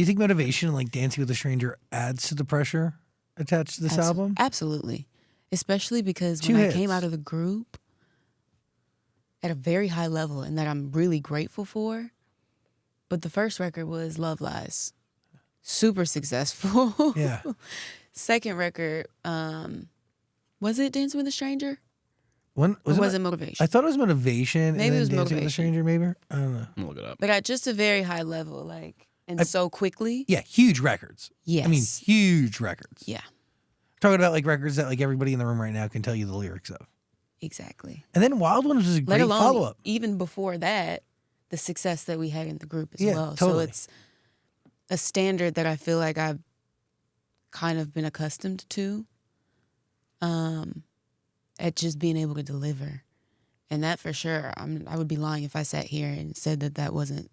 Do you think Motivation and like Dancing with a Stranger adds to the pressure attached to this album? Absolutely. Especially because Two when hits. I came out of the group at a very high level and that I'm really grateful for, but the first record was Love Lies. Super successful. Yeah. Second record, was it Dancing with a Stranger? When, Or was it Motivation? I thought it was Motivation. Maybe and it then was Dancing with a Motivation. Stranger, maybe? I don't know. I'm gonna look it up. But at just a very high level, like, and so quickly. Yeah, huge records. Yes. I mean, huge records. Yeah, Talking about like records that like everybody in the room right now can tell you the lyrics of. exactly. And then Wild Ones was a Let great alone, follow-up. even before that, the success that we had in the group as Yeah, well. totally. So it's a standard that I feel like I've kind of been accustomed to at just being able to deliver. And that for sure, I would be lying if I sat here and said that that wasn't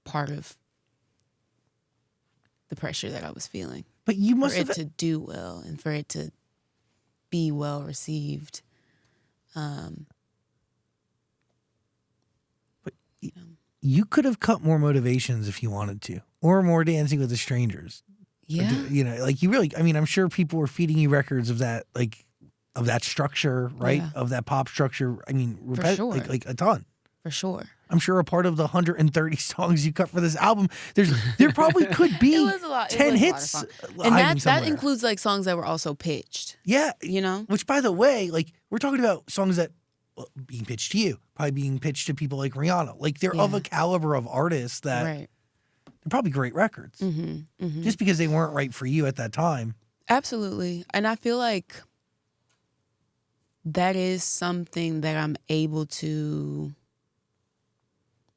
part of the pressure that I was feeling. But you must for it have... to do well and for it to be well received. But you could have cut more Motivations if you wanted to. Or more Dancing with the Strangers. Yeah. You know, like you really... I mean, I'm sure people were feeding you records of that, like... of that structure, right? Yeah. Of that pop structure. I mean, For sure. like a ton. For sure. I'm sure a part of the 130 songs you cut for this album, there probably could be It was a lot. 10 it was hits. A lot of fun. hiding And that somewhere. includes like songs that were also pitched. Yeah. You know? Which, by the way, like we're talking about songs that being pitched to you, probably being pitched to people like Rihanna. Like they're of Yeah. a caliber of artists that Right. they're probably great records. Mm-hmm. Just because they weren't right for you at that time. Absolutely. And I feel like that is something that I'm able to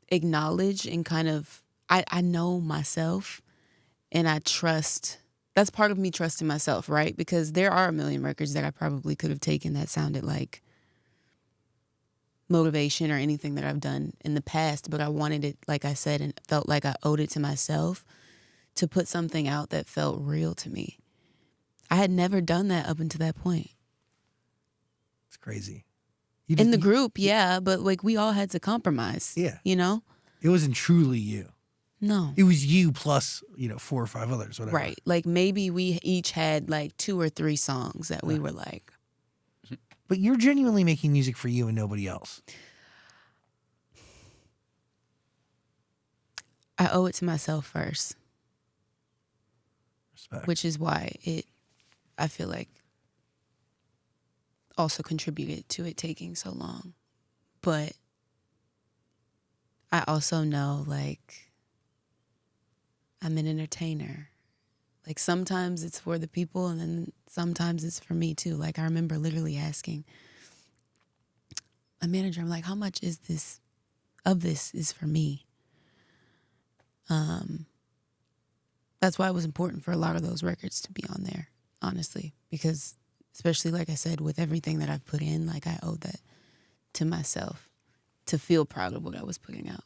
acknowledge and kind of, I know myself and I trust, that's part of me trusting myself, right? Because there are a million records that I probably could have taken that sounded like Motivation or anything that I've done in the past, but I wanted it, like I said, and felt like I owed it to myself to put something out that felt real to me. I had never done that up until that point. It's crazy. In the group, yeah, but like we all had to compromise. Yeah. You know? It wasn't truly you. No. It was you plus, 4 or 5 others, whatever. Right. Like maybe we each had like 2 or 3 songs that we were like. But you're genuinely making music for you and nobody else. I owe it to myself first. Respect. Which is why I feel like also contributed to it taking so long. But I also know, like, I'm an entertainer. Like, sometimes it's for the people, and then sometimes it's for me, too. Like, I remember literally asking a manager, I'm like, how much is this, of this is for me? That's why it was important for a lot of those records to be on there, honestly. Because, especially, like I said, with everything that I've put in, like, I owe that to myself to feel proud of what I was putting out.